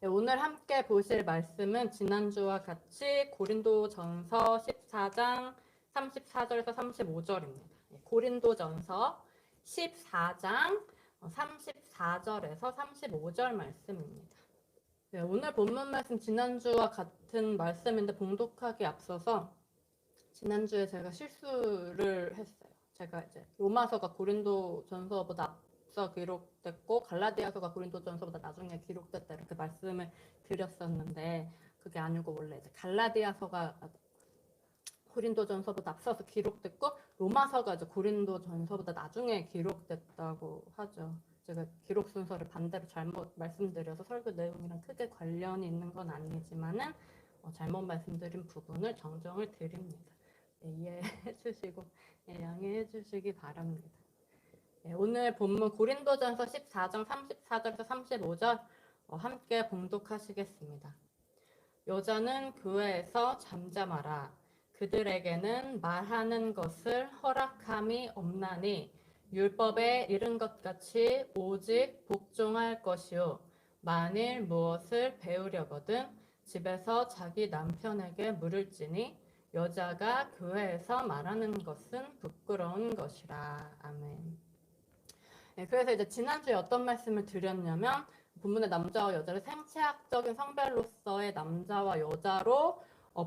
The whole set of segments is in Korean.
네, 오늘 함께 보실 말씀은 지난주와 같이 고린도전서 14장 34절에서 35절입니다. 고린도전서 14장 34절에서 35절 말씀입니다. 네, 오늘 본문 말씀 지난주와 같은 말씀인데 봉독하기 앞서서 지난주에 제가 실수를 했어요. 제가 이제 로마서가 고린도전서보다 앞서 기록됐고 갈라디아서가 고린도전서보다 나중에 기록됐다 이렇게 말씀을 드렸었는데 그게 아니고 원래 이제 갈라디아서가 고린도전서보다 앞서서 기록됐고 로마서가 이제 고린도전서보다 나중에 기록됐다고 하죠. 제가 기록 순서를 반대로 잘못 말씀드려서 설교 내용이랑 크게 관련이 있는 건 아니지만은 잘못 말씀드린 부분을 정정을 드립니다. 네, 이해해 주시고 양해해 주시기 바랍니다. 네, 오늘 본문 고린도전서 14장 34절에서 35절 함께 봉독하시겠습니다. 여자는 교회에서 잠잠하라. 그들에게는 말하는 것을 허락함이 없나니 율법에 이른 것 같이 오직 복종할 것이요 만일 무엇을 배우려거든 집에서 자기 남편에게 물을지니 여자가 교회에서 말하는 것은 부끄러운 것이라. 아멘. 네, 그래서 이제 지난주에 어떤 말씀을 드렸냐면 본문의 남자와 여자를 생체학적인 성별로서의 남자와 여자로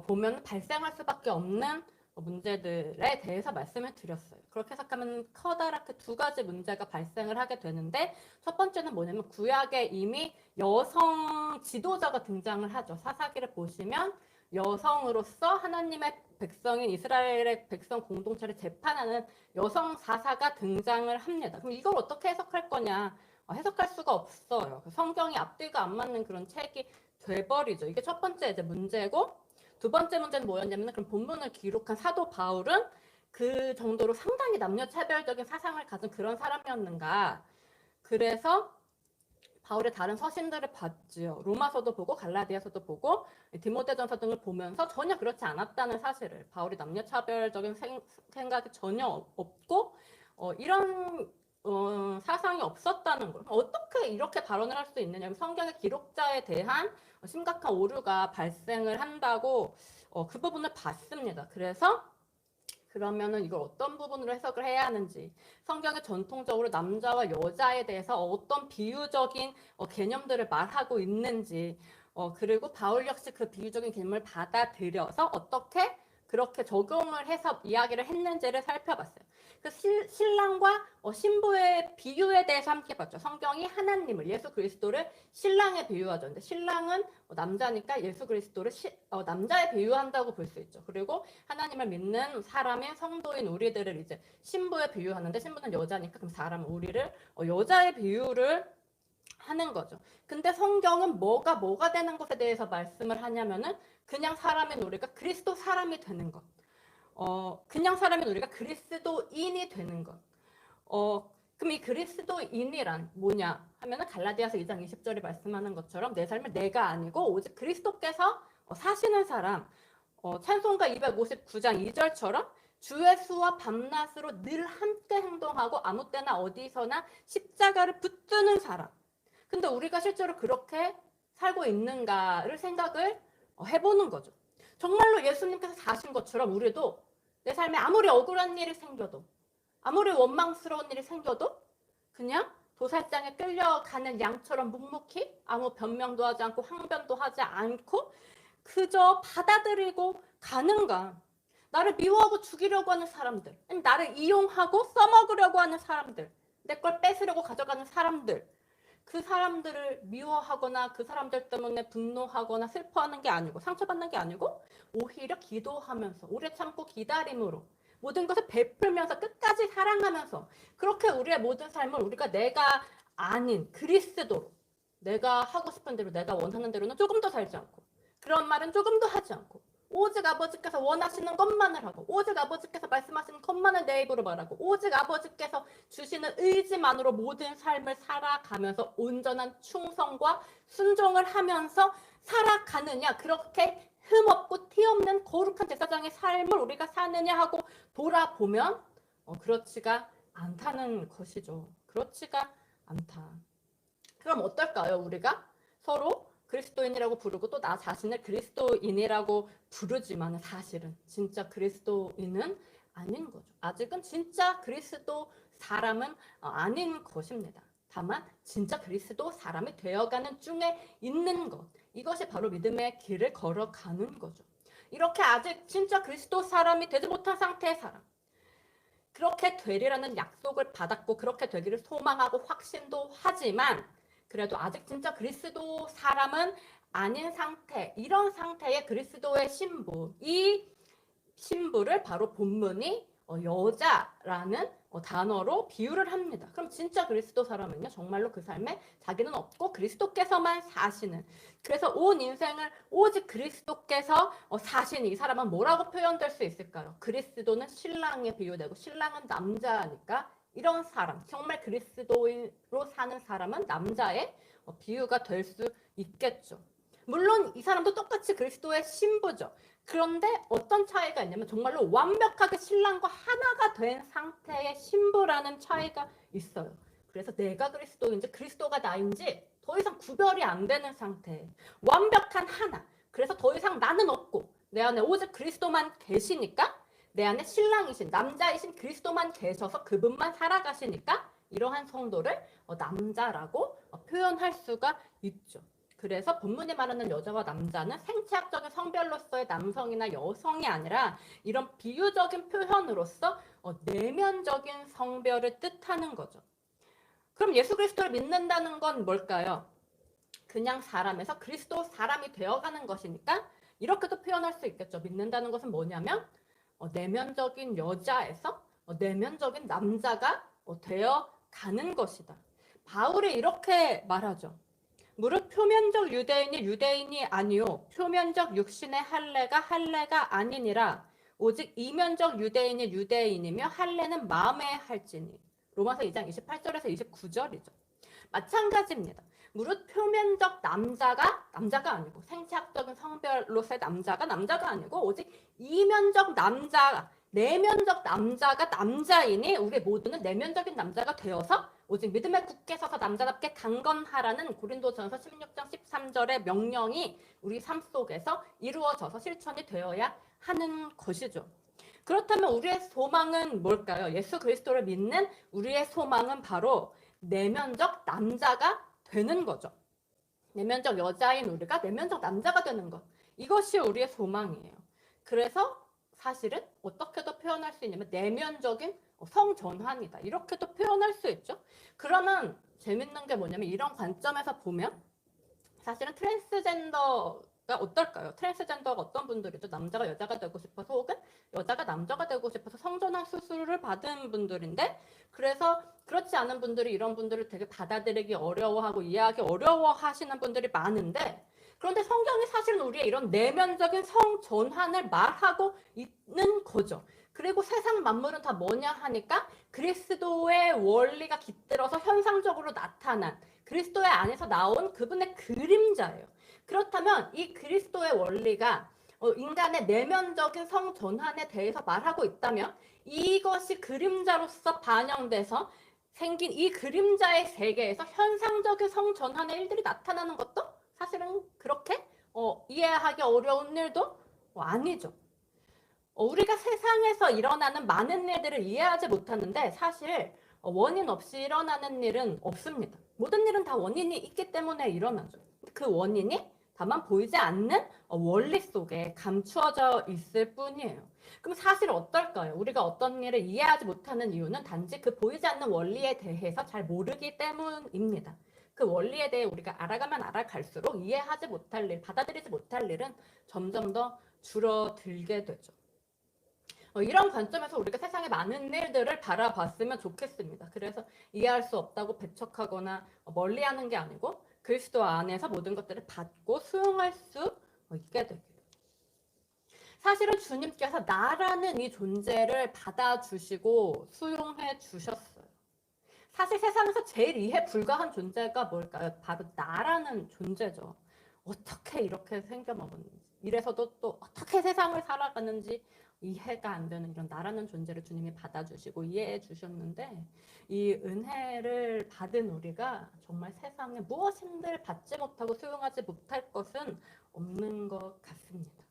보면 발생할 수밖에 없는 문제들에 대해서 말씀을 드렸어요. 그렇게 해석하면 커다랗게 두 가지 문제가 발생을 하게 되는데 첫 번째는 뭐냐면 구약에 이미 여성 지도자가 등장을 하죠. 사사기를 보시면 여성으로서 하나님의 백성인 이스라엘의 백성 공동체를 재판하는 여성 사사가 등장을 합니다. 그럼 이걸 어떻게 해석할 거냐? 해석할 수가 없어요. 성경이 앞뒤가 안 맞는 그런 책이 돼버리죠. 이게 첫 번째 이제 문제고 두 번째 문제는 뭐였냐면 그럼 본문을 기록한 사도 바울은 그 정도로 상당히 남녀차별적인 사상을 가진 그런 사람이었는가? 그래서 바울의 다른 서신들을 봤지요. 로마서도 보고 갈라디아서도 보고 디모데전서 등을 보면서 전혀 그렇지 않았다는 사실을 바울이 남녀차별적인 생각이 전혀 없고 이런 사상이 없었다는 걸 어떻게 이렇게 발언을 할 수 있느냐. 성경의 기록자에 대한 심각한 오류가 발생을 한다고 그 부분을 봤습니다. 그래서 그러면은 이걸 어떤 부분으로 해석을 해야 하는지 성경에 전통적으로 남자와 여자에 대해서 어떤 비유적인 개념들을 말하고 있는지 그리고 바울 역시 그 비유적인 개념을 받아들여서 어떻게 그렇게 적용을 해서 이야기를 했는지를 살펴봤어요. 그 신랑과 신부의 비유에 대해서 함께 봤죠. 성경이 하나님을 예수 그리스도를 신랑에 비유하죠. 근데 신랑은 남자니까 예수 그리스도를 남자에 비유한다고 볼 수 있죠. 그리고 하나님을 믿는 사람인 성도인 우리들을 이제 신부에 비유하는데 신부는 여자니까 그럼 사람은 우리를 여자의 비유를 하는 거죠. 근데 성경은 뭐가 되는 것에 대해서 말씀을 하냐면은 그냥 사람인 우리가 그리스도 사람이 되는 것. 그냥 사람인 우리가 그리스도인이 되는 것. 그럼 이 그리스도인이란 뭐냐 하면은 갈라디아서 2장 20절이 말씀하는 것처럼 내 삶을 내가 아니고 오직 그리스도께서 사시는 사람. 찬송가 259장 2절처럼 주의 수와 밤낮으로 늘 함께 행동하고 아무 때나 어디서나 십자가를 붙드는 사람. 근데 우리가 실제로 그렇게 살고 있는가를 생각을 해보는 거죠. 정말로 예수님께서 사신 것처럼 우리도 내 삶에 아무리 억울한 일이 생겨도 아무리 원망스러운 일이 생겨도 그냥 도살장에 끌려가는 양처럼 묵묵히 아무 변명도 하지 않고 항변도 하지 않고 그저 받아들이고 가는가. 나를 미워하고 죽이려고 하는 사람들, 나를 이용하고 써먹으려고 하는 사람들, 내 걸 뺏으려고 가져가는 사람들, 그 사람들을 미워하거나 그 사람들 때문에 분노하거나 슬퍼하는 게 아니고 상처받는 게 아니고 오히려 기도하면서 오래 참고 기다림으로 모든 것을 베풀면서 끝까지 사랑하면서 그렇게 우리의 모든 삶을 우리가 내가 아닌 그리스도로 내가 하고 싶은 대로 내가 원하는 대로는 조금 더 살지 않고 그런 말은 조금 더 하지 않고 오직 아버지께서 원하시는 것만을 하고 오직 아버지께서 말씀하시는 것만을 내 입으로 말하고 오직 아버지께서 주시는 의지만으로 모든 삶을 살아가면서 온전한 충성과 순종을 하면서 살아가느냐 그렇게 흠없고 티없는 거룩한 제사장의 삶을 우리가 사느냐 하고 돌아보면 그렇지가 않다는 것이죠. 그렇지가 않다. 그럼 어떨까요? 우리가 서로 그리스도인이라고 부르고 또 나 자신을 그리스도인이라고 부르지만 사실은 진짜 그리스도인은 아닌 거죠. 아직은 진짜 그리스도 사람은 아닌 것입니다. 다만 진짜 그리스도 사람이 되어가는 중에 있는 것, 이것이 바로 믿음의 길을 걸어가는 거죠. 이렇게 아직 진짜 그리스도 사람이 되지 못한 상태의 사람, 그렇게 되리라는 약속을 받았고 그렇게 되기를 소망하고 확신도 하지만 그래도 아직 진짜 그리스도 사람은 아닌 상태, 이런 상태의 그리스도의 신부, 이 신부를 바로 본문이 여자라는 단어로 비유를 합니다. 그럼 진짜 그리스도 사람은요, 정말로 그 삶에 자기는 없고 그리스도께서만 사시는, 그래서 온 인생을 오직 그리스도께서 사신 이 사람은 뭐라고 표현될 수 있을까요? 그리스도는 신랑에 비유되고 신랑은 남자니까 이런 사람, 정말 그리스도인으로 사는 사람은 남자의 비유가 될 수 있겠죠. 물론 이 사람도 똑같이 그리스도의 신부죠. 그런데 어떤 차이가 있냐면 정말로 완벽하게 신랑과 하나가 된 상태의 신부라는 차이가 있어요. 그래서 내가 그리스도인지 그리스도가 나인지 더 이상 구별이 안 되는 상태. 완벽한 하나. 그래서 더 이상 나는 없고 내 안에 오직 그리스도만 계시니까, 내 안에 신랑이신 남자이신 그리스도만 계셔서 그분만 살아가시니까 이러한 성도를 남자라고 표현할 수가 있죠. 그래서 본문이 말하는 여자와 남자는 생체학적인 성별로서의 남성이나 여성이 아니라 이런 비유적인 표현으로서 내면적인 성별을 뜻하는 거죠. 그럼 예수 그리스도를 믿는다는 건 뭘까요? 그냥 사람에서 그리스도 사람이 되어가는 것이니까 이렇게도 표현할 수 있겠죠. 믿는다는 것은 뭐냐면 내면적인 여자에서 내면적인 남자가 되어가는 것이다. 바울이 이렇게 말하죠. 무릇 표면적 유대인이 유대인이 아니요 표면적 육신의 할례가 아니니라. 오직 이면적 유대인이 유대인이며 할례는 마음에 할지니. 로마서 2장 28절에서 29절이죠. 마찬가지입니다. 무릇 표면적 남자가 아니고 생체학적인 성별로서의 남자가 아니고 오직 이면적 남자, 내면적 남자가 남자이니 우리 모두는 내면적인 남자가 되어서 오직 믿음에 굳게 서서 남자답게 강건하라는 고린도전서 16장 13절의 명령이 우리 삶 속에서 이루어져서 실천이 되어야 하는 것이죠. 그렇다면 우리의 소망은 뭘까요? 예수 그리스도를 믿는 우리의 소망은 바로 내면적 남자가 되는 거죠. 내면적 여자인 우리가 내면적 남자가 되는 것. 이것이 우리의 소망이에요. 그래서 사실은 어떻게도 표현할 수 있냐면 내면적인 성전환이다. 이렇게도 표현할 수 있죠. 그러면 재밌는 게 뭐냐면 이런 관점에서 보면 사실은 트랜스젠더가 어떨까요? 트랜스젠더가 어떤 분들이죠? 남자가 여자가 되고 싶어서 혹은 여자가 남자가 되고 싶어서 성전환 수술을 받은 분들인데, 그래서 그렇지 않은 분들이 이런 분들을 되게 받아들이기 어려워하고 이해하기 어려워하시는 분들이 많은데, 그런데 성경이 사실은 우리의 이런 내면적인 성전환을 말하고 있는 거죠. 그리고 세상 만물은 다 뭐냐 하니까 그리스도의 원리가 깃들어서 현상적으로 나타난 그리스도의 안에서 나온 그분의 그림자예요. 그렇다면 이 그리스도의 원리가 인간의 내면적인 성전환에 대해서 말하고 있다면 이것이 그림자로서 반영돼서 생긴 이 그림자의 세계에서 현상적인 성전환의 일들이 나타나는 것도 사실은 그렇게 이해하기 어려운 일도 아니죠. 우리가 세상에서 일어나는 많은 일들을 이해하지 못하는데 사실 원인 없이 일어나는 일은 없습니다. 모든 일은 다 원인이 있기 때문에 일어나죠. 그 원인이 다만 보이지 않는 원리 속에 감추어져 있을 뿐이에요. 그럼 사실 어떨까요? 우리가 어떤 일을 이해하지 못하는 이유는 단지 그 보이지 않는 원리에 대해서 잘 모르기 때문입니다. 그 원리에 대해 우리가 알아가면 알아갈수록 이해하지 못할 일, 받아들이지 못할 일은 점점 더 줄어들게 되죠. 이런 관점에서 우리가 세상의 많은 일들을 바라봤으면 좋겠습니다. 그래서 이해할 수 없다고 배척하거나 멀리하는 게 아니고 그리스도 안에서 모든 것들을 받고 수용할 수 있게 되기를. 사실은 주님께서 나라는 이 존재를 받아주시고 수용해 주셨어요. 사실 세상에서 제일 이해 불가한 존재가 뭘까요? 바로 나라는 존재죠. 어떻게 이렇게 생겨먹었는지, 이래서도 또 어떻게 세상을 살아가는지 이해가 안 되는 이런 나라는 존재를 주님이 받아주시고 이해해 주셨는데 이 은혜를 받은 우리가 정말 세상에 무엇인들 받지 못하고 수용하지 못할 것은 없는 것 같습니다.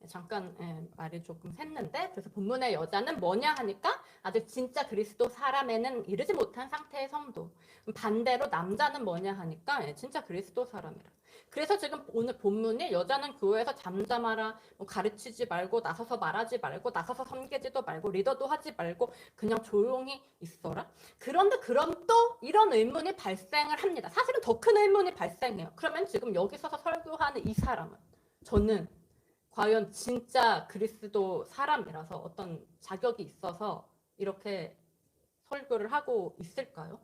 잠깐 말이 조금 샜는데 그래서 본문의 여자는 뭐냐 하니까 아직 진짜 그리스도 사람에는 이르지 못한 상태의 성도. 반대로 남자는 뭐냐 하니까 진짜 그리스도 사람이라. 그래서 지금 오늘 본문이 여자는 교회에서 잠잠하라, 뭐 가르치지 말고 나서서 말하지 말고 나서서 섬기지도 말고 리더도 하지 말고 그냥 조용히 있어라. 그런데 그럼 또 이런 의문이 발생을 합니다. 사실은 더 큰 의문이 발생해요. 그러면 지금 여기 서서 설교하는 이 사람은 저는 과연 진짜 그리스도 사람이라서 어떤 자격이 있어서 이렇게 설교를 하고 있을까요?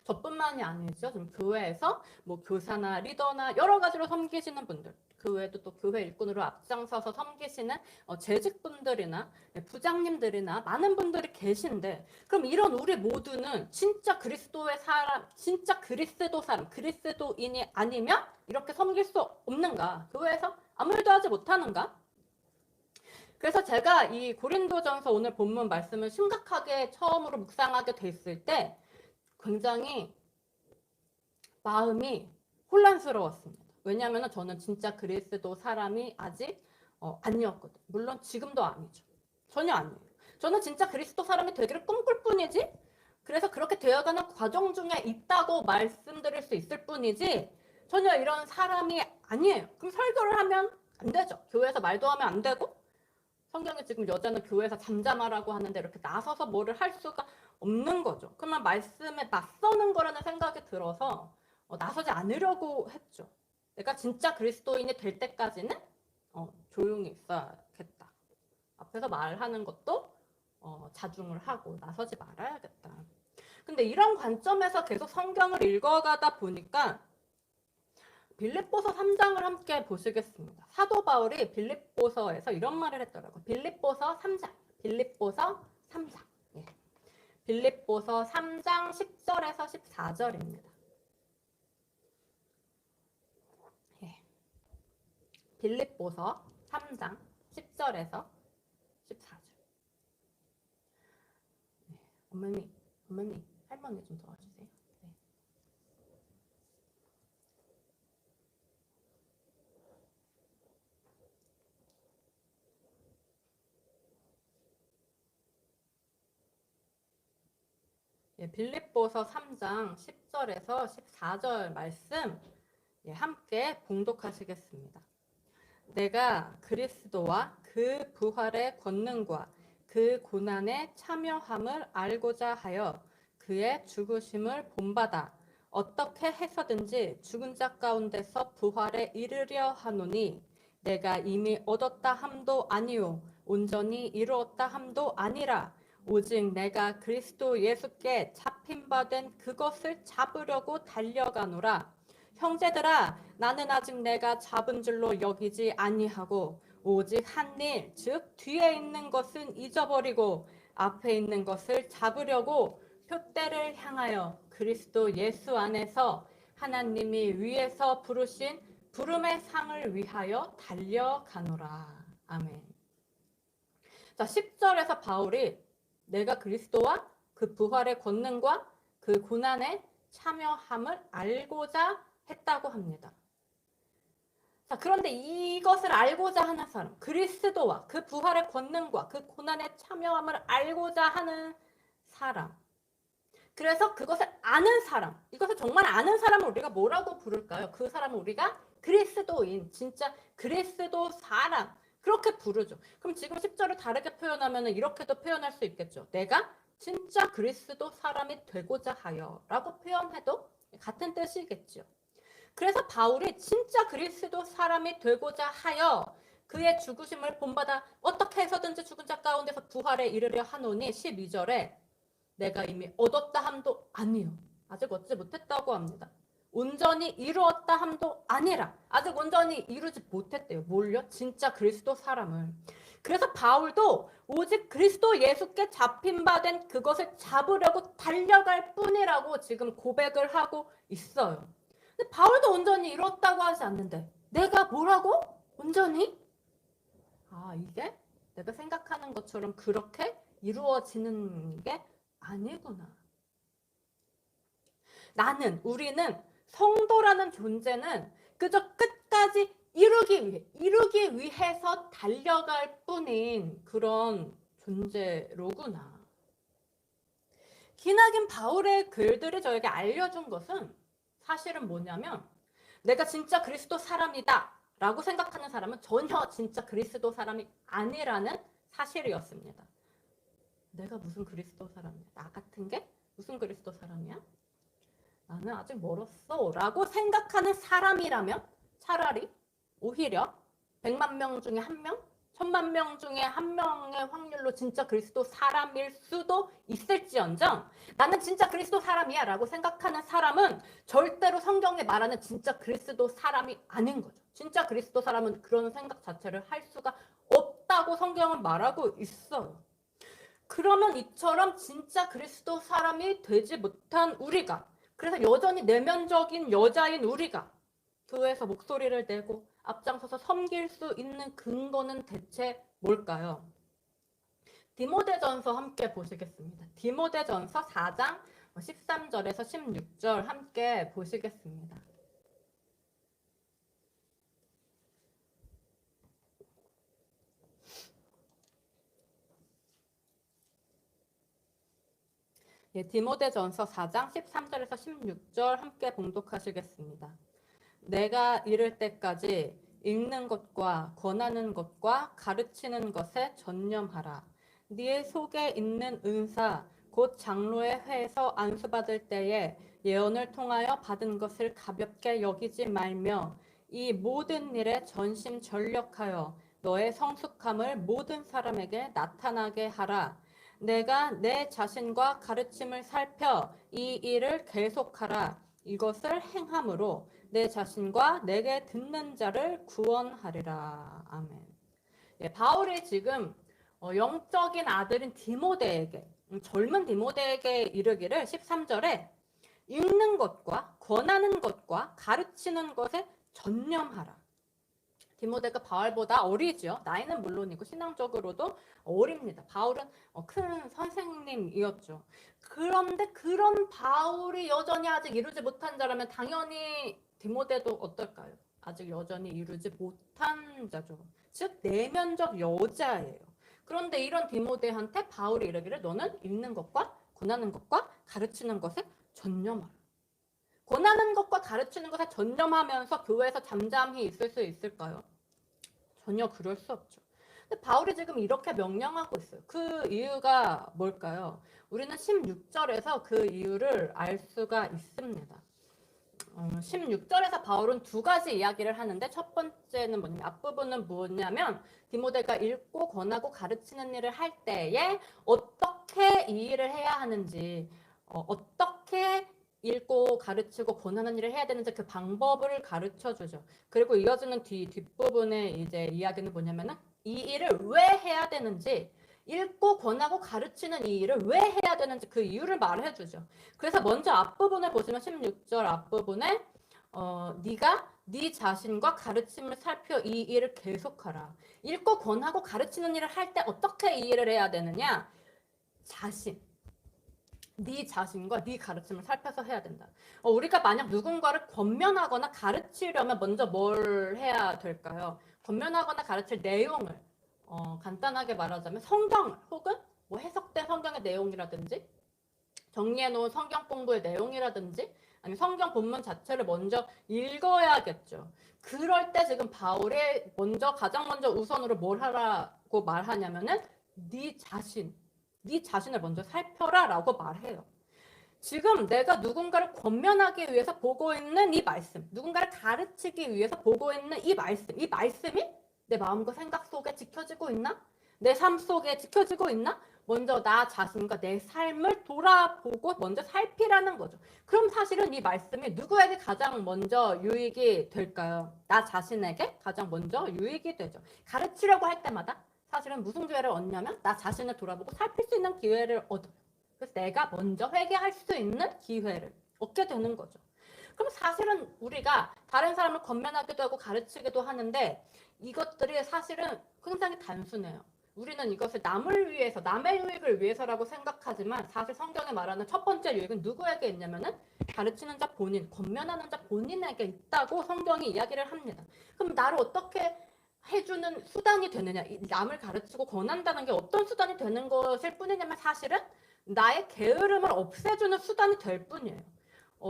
저뿐만이 아니죠. 지금 교회에서 뭐 교사나 리더나 여러 가지로 섬기시는 분들, 그 외에도 또 교회 일꾼으로 앞장서서 섬기시는 재직분들이나 부장님들이나 많은 분들이 계신데, 그럼 이런 우리 모두는 진짜 그리스도의 사람, 진짜 그리스도 사람, 그리스도인이 아니면 이렇게 섬길 수 없는가? 교회에서 아무 일도 하지 못하는가? 그래서 제가 이 고린도전서 오늘 본문 말씀을 심각하게 처음으로 묵상하게 됐을 때 굉장히 마음이 혼란스러웠습니다. 왜냐하면 저는 진짜 그리스도 사람이 아직 아니었거든요. 물론 지금도 아니죠. 전혀 아니에요. 저는 진짜 그리스도 사람이 되기를 꿈꿀 뿐이지, 그래서 그렇게 되어가는 과정 중에 있다고 말씀드릴 수 있을 뿐이지 전혀 이런 사람이 아니에요. 그럼 설교를 하면 안 되죠. 교회에서 말도 하면 안 되고, 성경에 지금 여자는 교회에서 잠잠하라고 하는데 이렇게 나서서 뭐를 할 수가 없는 거죠. 그러면 말씀에 맞서는 거라는 생각이 들어서 나서지 않으려고 했죠. 내가 진짜 그리스도인이 될 때까지는 조용히 있어야겠다. 앞에서 말하는 것도 자중을 하고 나서지 말아야겠다. 근데 이런 관점에서 계속 성경을 읽어가다 보니까 빌립보서 3장을 함께 보시겠습니다. 사도 바울이 빌립보서에서 이런 말을 했더라고요. 빌립보서 3장. 빌립보서 3장. 예. 빌립보서 3장 10절에서 14절입니다. 예. 빌립보서 3장 10절에서 14절. 예. 어머니, 할머니 좀 도와주세요. 빌립보서 3장 10절에서 14절 말씀 함께 봉독하시겠습니다. 내가 그리스도와 그 부활의 권능과 그 고난에 참여함을 알고자 하여 그의 죽으심을 본받아 어떻게 해서든지 죽은 자 가운데서 부활에 이르려 하노니 내가 이미 얻었다 함도 아니요 온전히 이루었다 함도 아니라 오직 내가 그리스도 예수께 잡힌 바 된 그것을 잡으려고 달려가노라. 형제들아, 나는 아직 내가 잡은 줄로 여기지 아니하고 오직 한 일, 즉 뒤에 있는 것은 잊어버리고 앞에 있는 것을 잡으려고 표대를 향하여 그리스도 예수 안에서 하나님이 위에서 부르신 부름의 상을 위하여 달려가노라. 아멘. 자, 10절에서 바울이 내가 그리스도와 그 부활의 권능과 그 고난에 참여함을 알고자 했다고 합니다. 자, 그런데 이것을 알고자 하는 사람, 그리스도와 그 부활의 권능과 그 고난에 참여함을 알고자 하는 사람, 그래서 그것을 아는 사람, 이것을 정말 아는 사람을 우리가 뭐라고 부를까요? 그 사람을 우리가 그리스도인, 진짜 그리스도 사람, 그렇게 부르죠. 그럼 지금 10절을 다르게 표현하면 이렇게도 표현할 수 있겠죠. 내가 진짜 그리스도 사람이 되고자 하여 라고 표현해도 같은 뜻이겠죠. 그래서 바울이 진짜 그리스도 사람이 되고자 하여 그의 죽으심을 본받아 어떻게 해서든지 죽은 자 가운데서 부활에 이르려 하노니 12절에 내가 이미 얻었다 함도 아니요. 아직 얻지 못했다고 합니다. 온전히 이루었다 함도 아니라 아직 온전히 이루지 못했대요. 뭘요? 진짜 그리스도 사람을. 그래서 바울도 오직 그리스도 예수께 잡힌 바 된 그것을 잡으려고 달려갈 뿐이라고 지금 고백을 하고 있어요. 근데 바울도 온전히 이뤘다고 하지 않는데 내가 뭐라고? 온전히? 아, 이게 내가 생각하는 것처럼 그렇게 이루어지는 게 아니구나. 우리는 성도라는 존재는 그저 끝까지 이루기 위해서 달려갈 뿐인 그런 존재로구나. 기나긴 바울의 글들이 저에게 알려준 것은 사실은 뭐냐면, 내가 진짜 그리스도 사람이다 라고 생각하는 사람은 전혀 진짜 그리스도 사람이 아니라는 사실이었습니다. 내가 무슨 그리스도 사람이야? 나 같은 게 무슨 그리스도 사람이야? 나는 아직 멀었어 라고 생각하는 사람이라면 차라리 오히려 100만 명 중에 1명? 1000만 명 중에 1명의 확률로 진짜 그리스도 사람일 수도 있을지언정, 나는 진짜 그리스도 사람이야 라고 생각하는 사람은 절대로 성경에 말하는 진짜 그리스도 사람이 아닌 거죠. 진짜 그리스도 사람은 그런 생각 자체를 할 수가 없다고 성경은 말하고 있어요. 그러면 이처럼 진짜 그리스도 사람이 되지 못한 우리가, 그래서 여전히 내면적인 여자인 우리가 교회에서 목소리를 내고 앞장서서 섬길 수 있는 근거는 대체 뭘까요? 디모데전서 함께 보시겠습니다. 디모데전서 4장 13절에서 16절 함께 보시겠습니다. 예, 디모데전서 4장 13절에서 16절 함께 봉독하시겠습니다. 내가 이를 때까지 읽는 것과 권하는 것과 가르치는 것에 전념하라. 네 속에 있는 은사 곧 장로의 회에서 안수받을 때에 예언을 통하여 받은 것을 가볍게 여기지 말며 이 모든 일에 전심전력하여 너의 성숙함을 모든 사람에게 나타나게 하라. 내가 내 자신과 가르침을 살펴 이 일을 계속하라. 이것을 행함으로 내 자신과 내게 듣는 자를 구원하리라. 아멘. 예, 바울이 지금 영적인 아들인 디모데에게, 젊은 디모데에게 이르기를 13절에 읽는 것과 권하는 것과 가르치는 것에 전념하라. 디모데가 바울보다 어리죠. 나이는 물론이고 신앙적으로도 어립니다. 바울은 큰 선생님이었죠. 그런데 그런 바울이 여전히 아직 이루지 못한 자라면 당연히 디모데도 어떨까요? 아직 여전히 이루지 못한 자죠. 즉 내면적 여자예요. 그런데 이런 디모데한테 바울이 이르기를 너는 읽는 것과 권하는 것과 가르치는 것에 전념하라. 권하는 것과 가르치는 것에 전념하면서 교회에서 잠잠히 있을 수 있을까요? 전혀 그럴 수 없죠. 근데 바울이 지금 이렇게 명령하고 있어요. 그 이유가 뭘까요? 우리는 16절에서 그 이유를 알 수가 있습니다. 16절에서 바울은 두 가지 이야기를 하는데, 첫 번째는 뭐냐면, 앞부분은 뭐냐면 디모데가 읽고 권하고 가르치는 일을 할 때에 어떻게 이 일을 해야 하는지, 어떻게 읽고 가르치고 권하는 일을 해야 되는지 그 방법을 가르쳐 주죠. 그리고 이어지는 뒷부분에 이제 이야기는 뭐냐면은 이 일을 왜 해야 되는지, 읽고 권하고 가르치는 이 일을 왜 해야 되는지 그 이유를 말해 주죠. 그래서 먼저 앞부분에 보시면 16절 앞부분에 네가 네 자신과 가르침을 살펴 이 일을 계속하라. 읽고 권하고 가르치는 일을 할 때 어떻게 이 일을 해야 되느냐? 네 자신과 네 가르침을 살펴서 해야 된다. 우리가 만약 누군가를 권면하거나 가르치려면 먼저 뭘 해야 될까요? 권면하거나 가르칠 내용을 간단하게 말하자면 성경 혹은 뭐 해석된 성경의 내용이라든지 정리해 놓은 성경 공부의 내용이라든지 아니면 성경 본문 자체를 먼저 읽어야겠죠. 그럴 때 지금 바울이 가장 먼저 우선으로 뭘 하라고 말하냐면은 네 자신을 먼저 살펴라 라고 말해요. 지금 내가 누군가를 권면하기 위해서 보고 있는 이 말씀, 누군가를 가르치기 위해서 보고 있는 이 말씀이 내 마음과 생각 속에 지켜지고 있나? 내 삶 속에 지켜지고 있나? 먼저 나 자신과 내 삶을 돌아보고 먼저 살피라는 거죠. 그럼 사실은 이 말씀이 누구에게 가장 먼저 유익이 될까요? 나 자신에게 가장 먼저 유익이 되죠. 가르치려고 할 때마다 사실은 무슨 기회를 얻냐면 나 자신을 돌아보고 살필 수 있는 기회를 얻어요. 그래서 내가 먼저 회개할 수 있는 기회를 얻게 되는 거죠. 그럼 사실은 우리가 다른 사람을 권면하기도 하고 가르치기도 하는데 이것들이 사실은 굉장히 단순해요. 우리는 이것을 남을 위해서, 남의 유익을 위해서라고 생각하지만 사실 성경에 말하는 첫 번째 유익은 누구에게 있냐면은 가르치는 자 본인, 권면하는 자 본인에게 있다고 성경이 이야기를 합니다. 그럼 나를 어떻게 해주는 수단이 되느냐, 남을 가르치고 권한다는 게 어떤 수단이 되는 것일 뿐이냐면 사실은 나의 게으름을 없애주는 수단이 될 뿐이에요.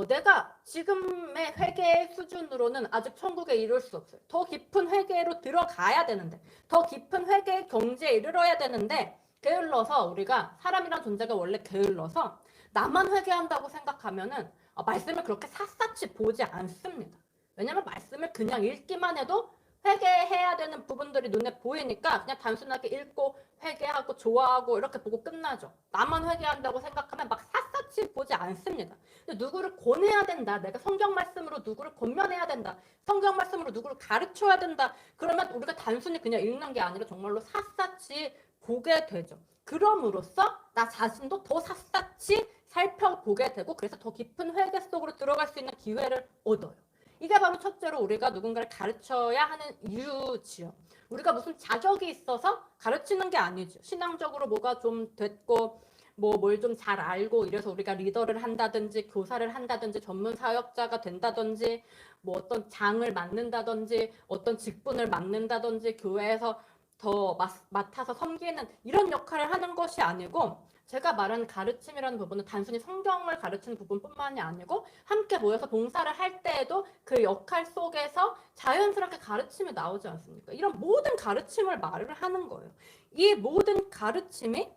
내가 지금의 회계 수준으로는 아직 천국에 이룰 수 없어요. 더 깊은 회계로 들어가야 되는데, 더 깊은 회계 경지에 이르러야 되는데, 게을러서 우리가 사람이란 존재가 원래 게을러서 나만 회개한다고 생각하면은 말씀을 그렇게 샅샅이 보지 않습니다. 왜냐면 말씀을 그냥 읽기만 해도 회개해야 되는 부분들이 눈에 보이니까 그냥 단순하게 읽고 회개하고 좋아하고 이렇게 보고 끝나죠. 나만 회개한다고 생각하면 막 샅샅이 보지 않습니다. 근데 누구를 권해야 된다. 내가 성경 말씀으로 누구를 권면해야 된다. 성경 말씀으로 누구를 가르쳐야 된다. 그러면 우리가 단순히 그냥 읽는 게 아니라 정말로 샅샅이 보게 되죠. 그럼으로써 나 자신도 더 샅샅이 살펴보게 되고 그래서 더 깊은 회개 속으로 들어갈 수 있는 기회를 얻어요. 이게 바로 첫째로 우리가 누군가를 가르쳐야 하는 이유지요. 우리가 무슨 자격이 있어서 가르치는 게 아니죠. 신앙적으로 뭐가 좀 됐고 뭐 뭘 좀 잘 알고 이래서 우리가 리더를 한다든지 교사를 한다든지 전문 사역자가 된다든지 뭐 어떤 장을 맡는다든지 어떤 직분을 맡는다든지 교회에서 더 맡아서 섬기는 이런 역할을 하는 것이 아니고 제가 말하는 가르침이라는 부분은 단순히 성경을 가르치는 부분뿐만이 아니고 함께 모여서 봉사를 할 때에도 그 역할 속에서 자연스럽게 가르침이 나오지 않습니까? 이런 모든 가르침을 말을 하는 거예요. 이 모든 가르침이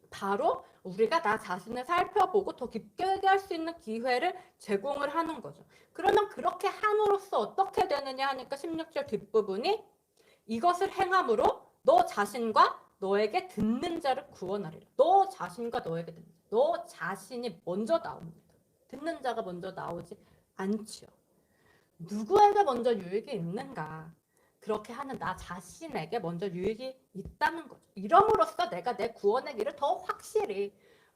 바로 우리가 나 자신을 살펴보고 더 깊게 회개할 수 있는 기회를 제공을 하는 거죠. 그러면 그렇게 함으로써 어떻게 되느냐 하니까 16절 뒷부분이 이것을 행함으로 너 자신과 너에게 듣는 자를 구원하리라. 너 자신과 너에게 듣는 자. 너 자신이 먼저 나옵니다. 듣는 자가 먼저 나오지 않지요. 누구에게 먼저 유익이 있는가? 그렇게 하는 나 자신에게 먼저 유익이 있다는 거죠. 이럼으로써 내가 내 구원의 길을 더 확실히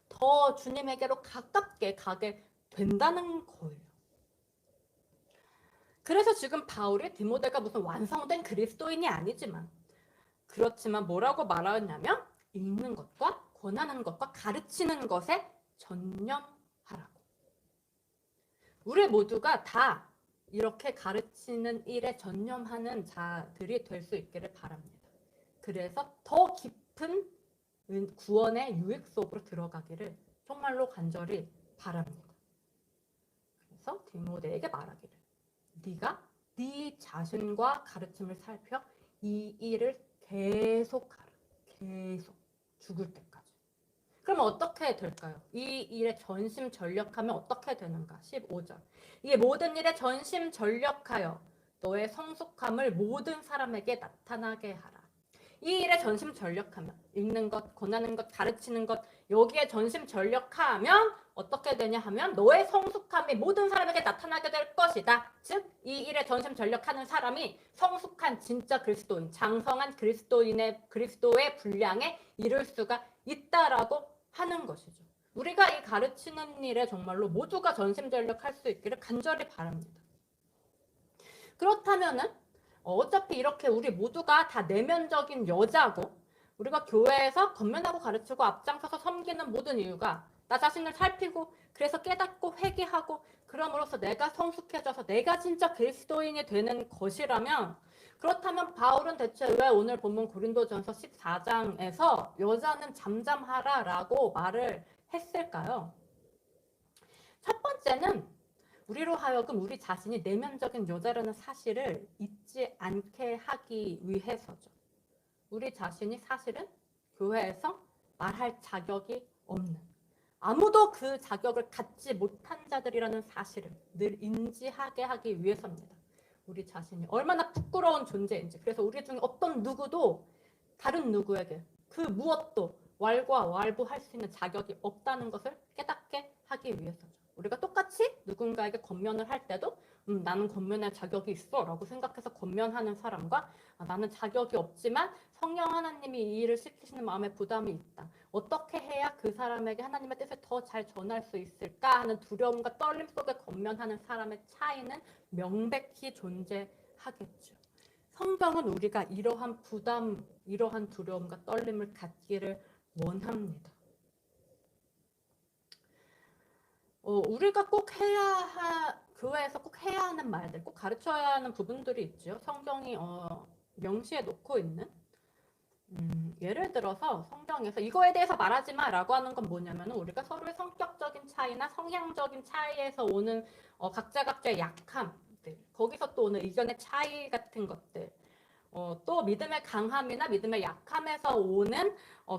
더 주님에게로 가깝게 가게 된다는 거예요. 그래서 지금 바울이 디모데가 무슨 완성된 그리스도인이 아니지만 그렇지만 뭐라고 말하냐면 읽는 것과 권하는 것과 가르치는 것에 전념하라고. 우리 모두가 다 이렇게 가르치는 일에 전념하는 자들이 될 수 있기를 바랍니다. 그래서 더 깊은 구원의 유익 속으로 들어가기를 정말로 간절히 바랍니다. 그래서 디모데에게 말하기를 네가 네 자신과 가르침을 살펴 이 일을 계속하라. 계속 죽을 때까지. 그럼 어떻게 될까요? 이 일에 전심전력하면 어떻게 되는가? 15절. 이 모든 일에 전심전력하여 너의 성숙함을 모든 사람에게 나타나게 하라. 이 일에 전심전력하면 읽는 것, 권하는 것, 가르치는 것 여기에 전심전력하면 어떻게 되냐 하면 너의 성숙함이 모든 사람에게 나타나게 될 것이다. 즉 이 일에 전심전력하는 사람이 성숙한 진짜 그리스도인, 장성한 그리스도의 분량에 이를 수가 있다라고 하는 것이죠. 우리가 이 가르치는 일에 정말로 모두가 전심전력할 수 있기를 간절히 바랍니다. 그렇다면은 어차피 이렇게 우리 모두가 다 내면적인 여자고 우리가 교회에서 권면하고 가르치고 앞장서서 섬기는 모든 이유가 나 자신을 살피고 그래서 깨닫고 회개하고 그럼으로써 내가 성숙해져서 내가 진짜 그리스도인이 되는 것이라면 그렇다면 바울은 대체 왜 오늘 본문 고린도전서 14장에서 여자는 잠잠하라 라고 말을 했을까요? 첫 번째는 우리로 하여금 우리 자신이 내면적인 여자라는 사실을 잊지 않게 하기 위해서죠. 우리 자신이 사실은 교회에서 말할 자격이 없는 아무도 그 자격을 갖지 못한 자들이라는 사실을 늘 인지하게 하기 위해서입니다. 우리 자신이 얼마나 부끄러운 존재인지 그래서 우리 중에 어떤 누구도 다른 누구에게 그 무엇도 왈가왈부할 수 있는 자격이 없다는 것을 깨닫게 하기 위해서죠. 우리가 똑같이 누군가에게 권면을 할 때도 나는 권면할 자격이 있어 라고 생각해서 권면하는 사람과 나는 자격이 없지만 성령 하나님이 이 일을 시키시는 마음에 부담이 있다. 어떻게 해야 그 사람에게 하나님의 뜻을 더 잘 전할 수 있을까 하는 두려움과 떨림 속에 권면하는 사람의 차이는 명백히 존재하겠죠. 성경은 우리가 이러한 부담, 이러한 두려움과 떨림을 갖기를 원합니다. 우리가 꼭 교회에서 꼭 해야 하는 말들, 꼭 가르쳐야 하는 부분들이 있죠. 성경이 명시해 놓고 있는. 예를 들어서 성경에서 이거에 대해서 말하지 마라고 하는 건 뭐냐면 우리가 서로의 성격적인 차이나 성향적인 차이에서 오는 각자의 약함들, 거기서 또 오는 의견의 차이 같은 것들, 또 믿음의 강함이나 믿음의 약함에서 오는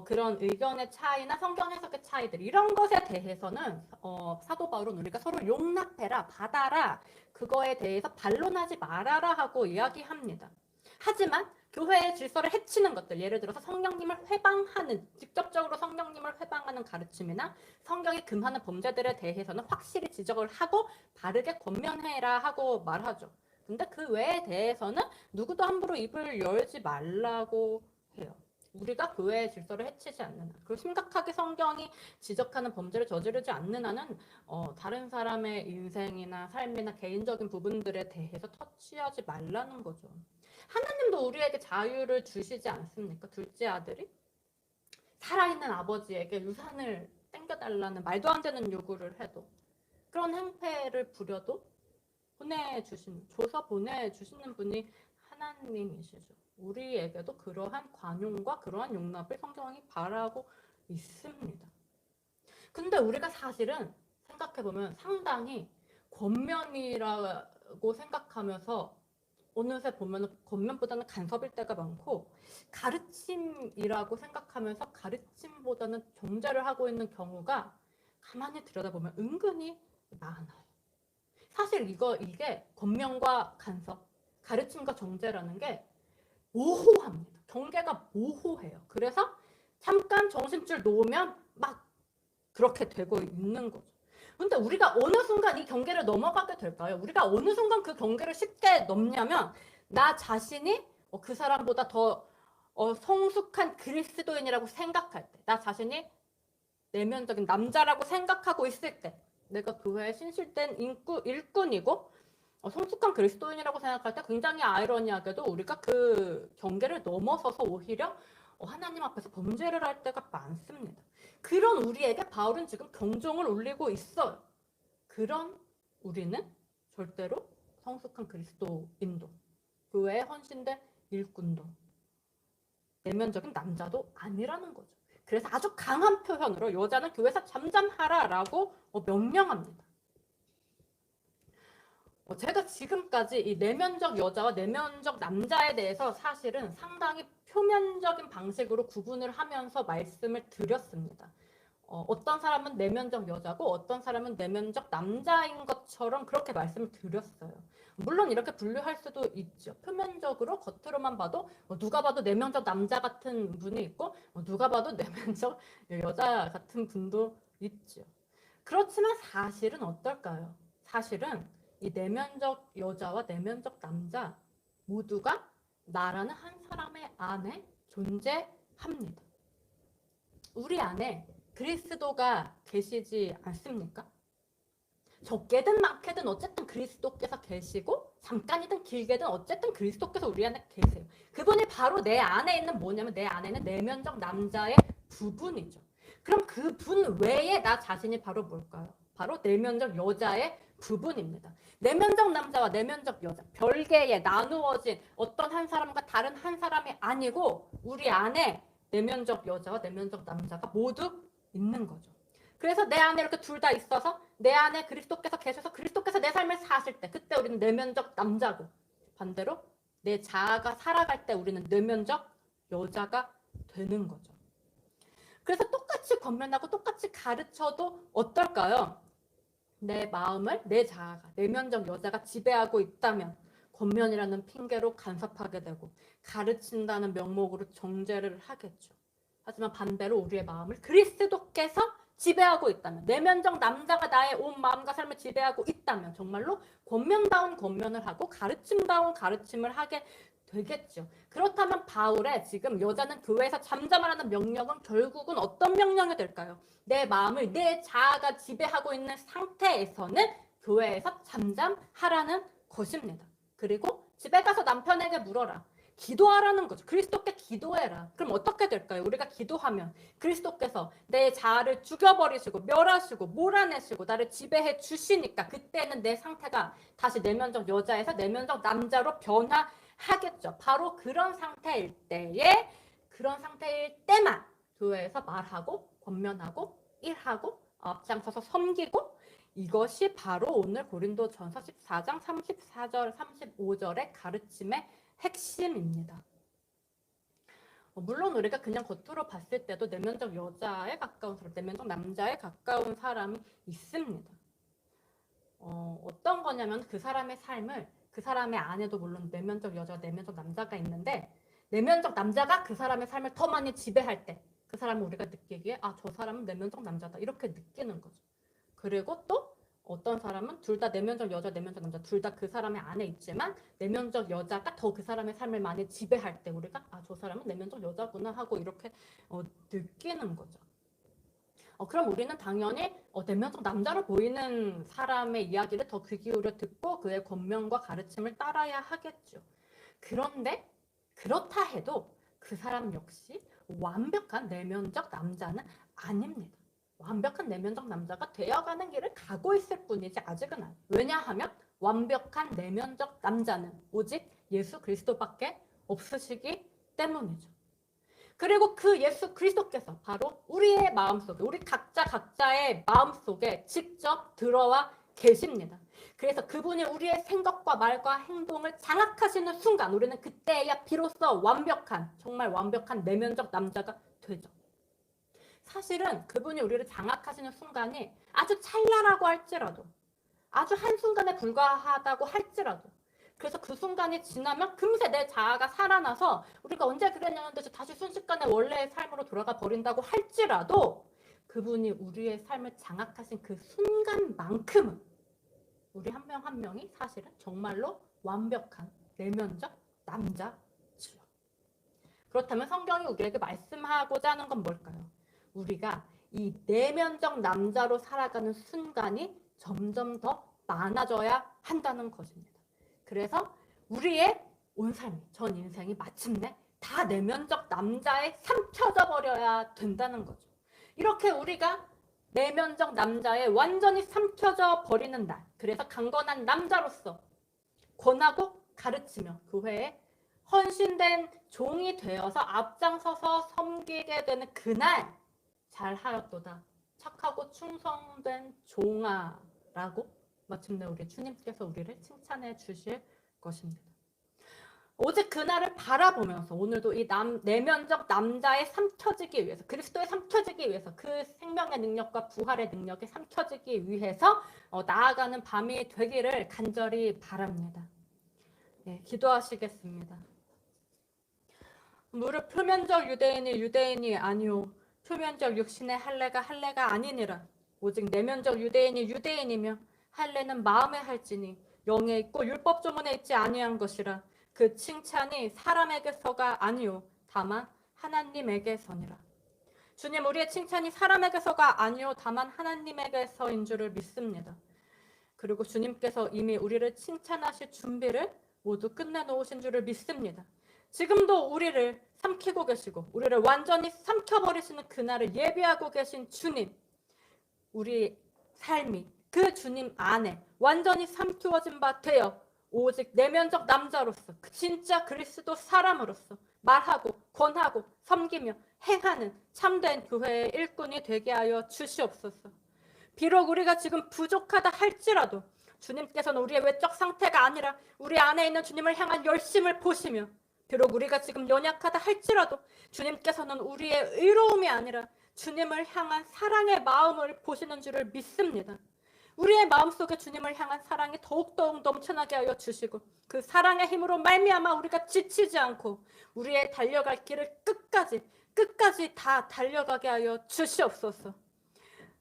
그런 의견의 차이나 성경 해석의 차이들, 이런 것에 대해서는 사도 바울은 우리가 서로 용납해라, 받아라, 그거에 대해서 반론하지 말아라 하고 이야기합니다. 하지만 교회의 질서를 해치는 것들, 예를 들어서 성령님을 회방하는, 직접적으로 성령님을 회방하는 가르침이나 성경이 금하는 범죄들에 대해서는 확실히 지적을 하고 바르게 권면해라 하고 말하죠. 근데 그 외에 대해서는 누구도 함부로 입을 열지 말라고 해요. 우리가 교회의 질서를 해치지 않는 한, 그리고 심각하게 성경이 지적하는 범죄를 저지르지 않는 한은 다른 사람의 인생이나 삶이나 개인적인 부분들에 대해서 터치하지 말라는 거죠. 하나님도 우리에게 자유를 주시지 않습니까? 둘째 아들이 살아있는 아버지에게 유산을 땡겨달라는 말도 안 되는 요구를 해도, 그런 행패를 부려도 줘서 보내주시는 분이 하나님이시죠. 우리에게도 그러한 관용과 그러한 용납을 성경이 바라고 있습니다. 근데 우리가 사실은 생각해보면 상당히 권면이라고 생각하면서 어느새 보면 권면보다는 간섭일 때가 많고, 가르침이라고 생각하면서 가르침보다는 정죄를 하고 있는 경우가 가만히 들여다보면 은근히 많아요. 사실 이게 권면과 간섭, 가르침과 정죄라는 게 모호합니다. 경계가 모호해요. 그래서 잠깐 정신줄 놓으면 막 그렇게 되고 있는 거죠. 근데 우리가 어느 순간 이 경계를 넘어가게 될까요? 우리가 어느 순간 그 경계를 쉽게 넘냐면 나 자신이 그 사람보다 더 성숙한 그리스도인이라고 생각할 때, 나 자신이 내면적인 남자라고 생각하고 있을 때, 내가 교회에 신실된 일꾼이고 성숙한 그리스도인이라고 생각할 때 굉장히 아이러니하게도 우리가 그 경계를 넘어서서 오히려 하나님 앞에서 범죄를 할 때가 많습니다. 그런 우리에게 바울은 지금 경종을 울리고 있어요. 그런 우리는 절대로 성숙한 그리스도인도, 교회에 헌신된 일꾼도, 내면적인 남자도 아니라는 거죠. 그래서 아주 강한 표현으로 여자는 교회에서 잠잠하라라고 명령합니다. 제가 지금까지 이 내면적 여자와 내면적 남자에 대해서 사실은 상당히 표면적인 방식으로 구분을 하면서 말씀을 드렸습니다. 어떤 사람은 내면적 여자고 어떤 사람은 내면적 남자인 것처럼 그렇게 말씀을 드렸어요. 물론 이렇게 분류할 수도 있죠. 표면적으로 겉으로만 봐도 누가 봐도 내면적 남자 같은 분이 있고 누가 봐도 내면적 여자 같은 분도 있죠. 그렇지만 사실은 어떨까요? 사실은 이 내면적 여자와 내면적 남자 모두가 나라는 한 사람의 안에 존재합니다. 우리 안에 그리스도가 계시지 않습니까? 적게든 많게든 어쨌든 그리스도께서 계시고, 잠깐이든 길게든 어쨌든 그리스도께서 우리 안에 계세요. 그분이 바로 내 안에 있는 뭐냐면 내 안에 있는 내면적 남자의 부분이죠. 그럼 그 분 외에 나 자신이 바로 뭘까요? 바로 내면적 여자의 부분입니다. 내면적 남자와 내면적 여자, 별개의 나누어진 어떤 한 사람과 다른 한 사람이 아니고 우리 안에 내면적 여자와 내면적 남자가 모두 있는 거죠. 그래서 내 안에 이렇게 둘 다 있어서 내 안에 그리스도께서 계셔서 그리스도께서 내 삶을 사실 때, 그때 우리는 내면적 남자고, 반대로 내 자아가 살아갈 때 우리는 내면적 여자가 되는 거죠. 그래서 똑같이 권면하고 똑같이 가르쳐도 어떨까요? 내 마음을 내 자아가, 내면적 여자가 지배하고 있다면 권면이라는 핑계로 간섭하게 되고 가르친다는 명목으로 정죄를 하겠죠. 하지만 반대로 우리의 마음을 그리스도께서 지배하고 있다면, 내면적 남자가 나의 온 마음과 삶을 지배하고 있다면 정말로 권면다운 권면을 하고 가르침다운 가르침을 하게 되겠죠. 그렇다면 바울의 지금 여자는 교회에서 잠잠하라는 명령은 결국은 어떤 명령이 될까요? 내 마음을 내 자아가 지배하고 있는 상태에서는 교회에서 잠잠하라는 것입니다. 그리고 집에 가서 남편에게 물어라. 기도하라는 거죠. 그리스도께 기도해라. 그럼 어떻게 될까요? 우리가 기도하면 그리스도께서 내 자아를 죽여버리시고 멸하시고 몰아내시고 나를 지배해 주시니까 그때는 내 상태가 다시 내면적 여자에서 내면적 남자로 변화하겠죠. 바로 그런 상태일 때만 교회에서 말하고 권면하고 일하고 앞장서서 섬기고, 이것이 바로 오늘 고린도전서 14장 34절 35절의 가르침의 핵심입니다. 물론 우리가 그냥 겉으로 봤을 때도 내면적 여자에 가까운 사람, 내면적 남자에 가까운 사람이 있습니다. 어떤 거냐면 그 사람의 삶을, 그 사람의 안에도 물론 내면적 여자, 내면적 남자가 있는데 내면적 남자가 그 사람의 삶을 더 많이 지배할 때 그 사람은 우리가 느끼기에 저 사람은 내면적 남자다 이렇게 느끼는 거죠. 그리고 또 어떤 사람은 둘 다 내면적 여자, 내면적 남자 둘 다 그 사람의 안에 있지만 내면적 여자가 더 그 사람의 삶을 많이 지배할 때 우리가 저 사람은 내면적 여자구나 하고 이렇게 느끼는 거죠. 그럼 우리는 당연히 내면적 남자로 보이는 사람의 이야기를 더 귀 기울여 듣고 그의 권면과 가르침을 따라야 하겠죠. 그런데 그렇다 해도 그 사람 역시 완벽한 내면적 남자는 아닙니다. 완벽한 내면적 남자가 되어가는 길을 가고 있을 뿐이지 아직은 아니에요. 왜냐하면 완벽한 내면적 남자는 오직 예수 그리스도밖에 없으시기 때문이죠. 그리고 그 예수 그리스도께서 바로 우리의 마음속에, 우리 각자의 마음속에 직접 들어와 계십니다. 그래서 그분이 우리의 생각과 말과 행동을 장악하시는 순간 우리는 그때야 비로소 완벽한, 정말 완벽한 내면적 남자가 되죠. 사실은 그분이 우리를 장악하시는 순간이 아주 찰나라고 할지라도, 아주 한순간에 불과하다고 할지라도, 그래서 그 순간이 지나면 금세 내 자아가 살아나서 우리가 언제 그랬냐는데 다시 순식간에 원래의 삶으로 돌아가 버린다고 할지라도 그분이 우리의 삶을 장악하신 그 순간만큼은 우리 한 명 한 명이 사실은 정말로 완벽한 내면적 남자죠. 그렇다면 성경이 우리에게 말씀하고자 하는 건 뭘까요? 우리가 이 내면적 남자로 살아가는 순간이 점점 더 많아져야 한다는 것입니다. 그래서 우리의 온 삶, 전 인생이 마침내 다 내면적 남자에 삼켜져 버려야 된다는 거죠. 이렇게 우리가 내면적 남자에 완전히 삼켜져 버리는 날, 그래서 강건한 남자로서 권하고 가르치며 교회에 헌신된 종이 되어서 앞장서서 섬기게 되는 그날, 잘하였도다 착하고 충성된 종아라고 마침내 우리 주님께서 우리를 칭찬해 주실 것입니다. 오직 그날을 바라보면서 오늘도 이 내면적 남자에 삼켜지기 위해서, 그리스도에 삼켜지기 위해서, 그 생명의 능력과 부활의 능력에 삼켜지기 위해서 나아가는 밤이 되기를 간절히 바랍니다. 네, 기도하시겠습니다. 무릇 표면적 유대인이 아니오 표면적 육신의 할례가 아니니라. 오직 내면적 유대인이 유대인이며 할례는 마음에 할지니 영에 있고 율법 조문에 있지 아니한 것이라. 그 칭찬이 사람에게서가 아니오 다만 하나님에게서니라. 주님, 우리의 칭찬이 사람에게서가 아니오 다만 하나님에게서인 줄을 믿습니다. 그리고 주님께서 이미 우리를 칭찬하실 준비를 모두 끝내놓으신 줄을 믿습니다. 지금도 우리를 삼키고 계시고 우리를 완전히 삼켜버리시는 그날을 예비하고 계신 주님, 우리 삶이 그 주님 안에 완전히 삼키워진 바 되어 오직 내면적 남자로서 진짜 그리스도 사람으로서 말하고 권하고 섬기며 행하는 참된 교회의 일꾼이 되게 하여 주시옵소서. 비록 우리가 지금 부족하다 할지라도 주님께서는 우리의 외적 상태가 아니라 우리 안에 있는 주님을 향한 열심을 보시며, 비록 우리가 지금 연약하다 할지라도 주님께서는 우리의 의로움이 아니라 주님을 향한 사랑의 마음을 보시는 줄을 믿습니다. 우리의 마음속에 주님을 향한 사랑이 더욱더욱 넘쳐나게 하여 주시고 그 사랑의 힘으로 말미암아 우리가 지치지 않고 우리의 달려갈 길을 끝까지 다 달려가게 하여 주시옵소서.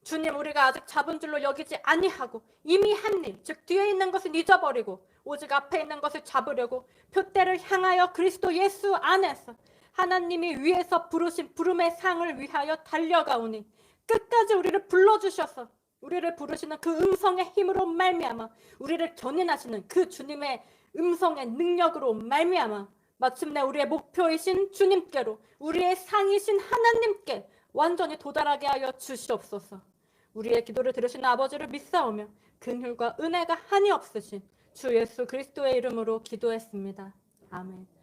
주님, 우리가 아직 잡은 줄로 여기지 아니하고 이미 한 일, 즉 뒤에 있는 것을 잊어버리고 오직 앞에 있는 것을 잡으려고 표대를 향하여 그리스도 예수 안에서 하나님이 위에서 부르신 부름의 상을 위하여 달려가오니 끝까지 우리를 불러주셔서 우리를 부르시는 그 음성의 힘으로 말미암아 우리를 견인하시는 그 주님의 음성의 능력으로 말미암아 마침내 우리의 목표이신 주님께로, 우리의 상이신 하나님께 완전히 도달하게 하여 주시옵소서. 우리의 기도를 들으시는 아버지를 믿사오며 긍휼과 은혜가 한이 없으신 주 예수 그리스도의 이름으로 기도했습니다. 아멘.